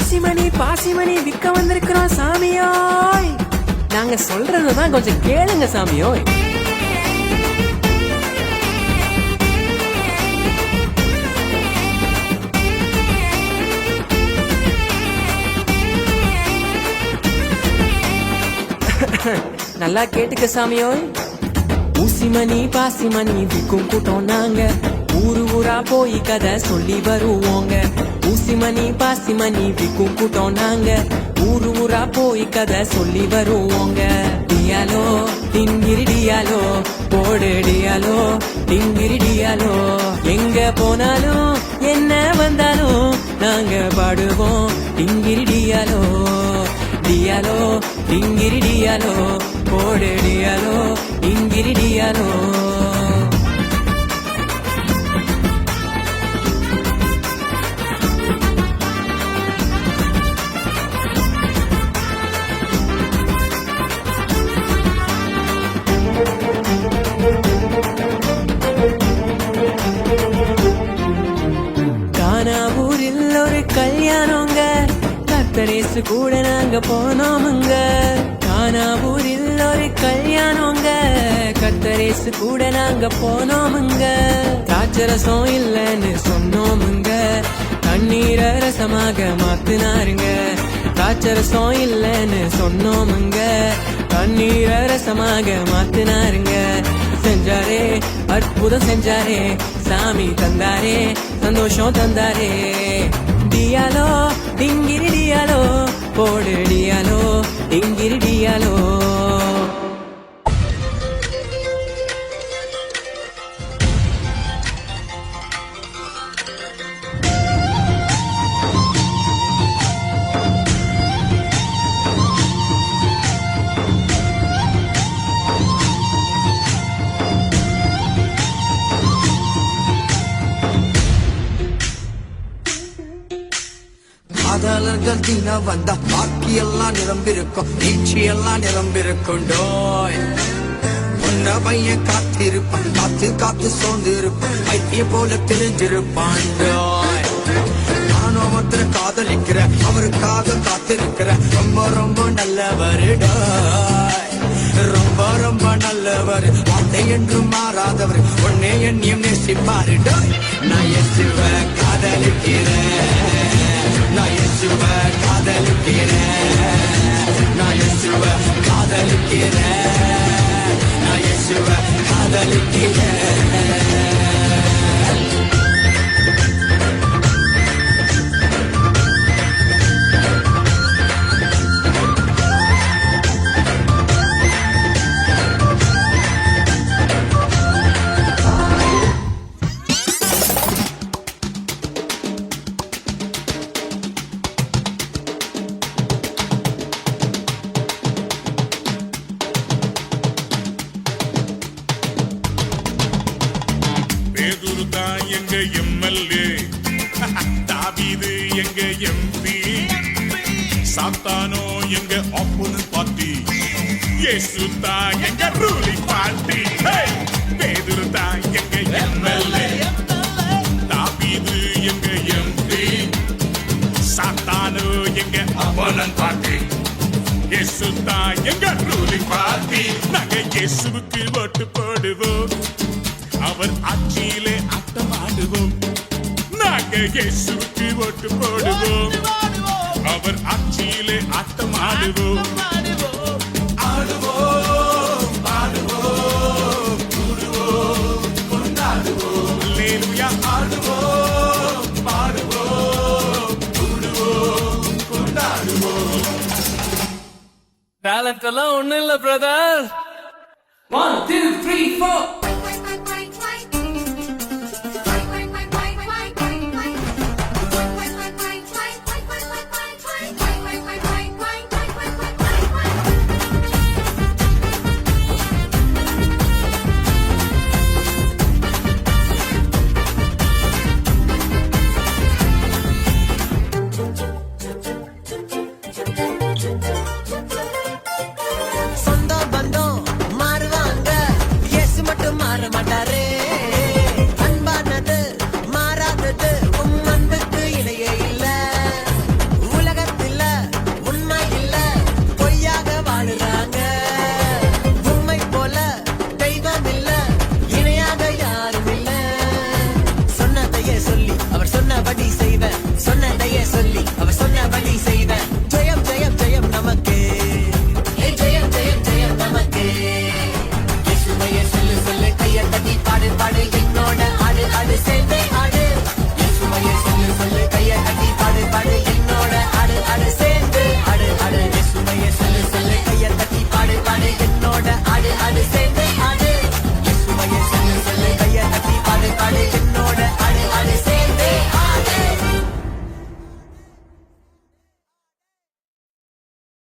பாசிமணி விற்க வந்திருக்கிறோம் சாமியோய். நாங்க சொல்றதுதான் கொஞ்சம் கேளுங்க சாமியோய். நல்லா கேட்டுக்க சாமியோய். ஊசிமணி பாசிமணி விற்கும் கூட்டம் நாங்க, ஊரு ஊரா போய் கதை சொல்லி வருவோங்க. ஊசிமணி பாசிமணி விற்கும் கூட்டம் நாங்க, ஊரு ஊரா போய் கதை சொல்லி வருவோங்க. டியாலோ டிங்கிரி டியாலோ போடு டியாலோ டிங்கிரி டியாலோ. எங்க போனாலும் என்ன வந்தாலும் நாங்க பாடுவோம் டிங்கிரி டியாலோ. டியாலோ டிங்கிரி டியாலோ போடு டியாலோ டிங்கிரி டியாலோ. கானாவூரில் ஒரு கல்யாணங்க, கத்தரேசு கூட நாங்க போனோமுங்க. கானாவூரில் ஒரு கல்யாணங்க, கத்தரேசு கூட நாங்க போனோமுங்க. திராட்சரசம் இல்லைன்னு சொன்னோமுங்க, தண்ணீர ரசமாக மாத்தினாருங்க. திராட்சரசம் இல்லைன்னு சொன்னோமுங்க, தண்ணீர ரசமாக மாத்தினாருங்க. செஞ்சாரே அற்புதம் செஞ்சாரே, சாமி தந்தாரே சந்தோஷம் தந்தாரே. டியாலோ டிங்கிரி டியாலோ போடு டியாலோ டிங்கிரி டியாலோ. காதலர்கள் தினம் வந்தா பாக்கி எல்லாம் நிரம்பிருக்கும், நீச்சி எல்லாம் நிரம்பிருக்கும். டோய் உன்ன பையன் காத்திருப்பான், காத்து காத்து சோர்ந்து இருப்பான், ஐத்திய போல தெரிஞ்சிருப்பான். டோய் நானும் ஒருத்தர காதலிக்கிற, அவருக்காக காத்திருக்கிற, ரொம்ப ரொம்ப நல்லவர். டோய் ரொம்ப ரொம்ப நல்லவர், வார்த்தை என்றும் மாறாதவர், உன்னே என்னையும் நேசிப்பாரு. டோய் நான் இயேசுவ காதலிக்கிறேன், நான் இயேசுவ காதலிக்கிறேன், நான் இயேசுவ காதலிக்கிறேன், நான் இயேசுவ காதலிக்கிறேன். எங்க எம்எல்ஏ, தாவீது எங்க எம்பி, சாத்தானோ எங்க ஆப்போனன்ட் பார்ட்டி, இயேசு தான் எங்க ரூலிங் பார்ட்டி. பேதுரு தான் எங்க எம்எல்ஏ, தாவீது எங்க எம்பி, சாத்தானோ எங்க ஆப்போனன்ட் பார்ட்டி, இயேசு தான் எங்க ரூலிங் பார்ட்டி. நாங்க இயேசுவுக்கு ஓட்டு போடுவோம், அவர் ஆட்சியிலே ஆட்டமாடுவோம். நாங்க இயேசுவுக்கு ஓட்டு போடுவோம், அவர் ஆட்சியிலே ஆட்டமாடுவோம். ஆடுவோம் பாடுவோம் கூடுவோம் கொண்டாடுவோம். அல்லேலூயா. ஆடுவோம் பாடுவோம் கூடுவோம் கொண்டாடுவோம். டேலண்ட் எல்லாம் ஒண்ணும் இல்ல பிரதர். 1 2 3 4. சொந்த பந்தம் மாறுவாங்க, இயேசு மட்டும் சொல்லி அவ சொன்ன வழி செய்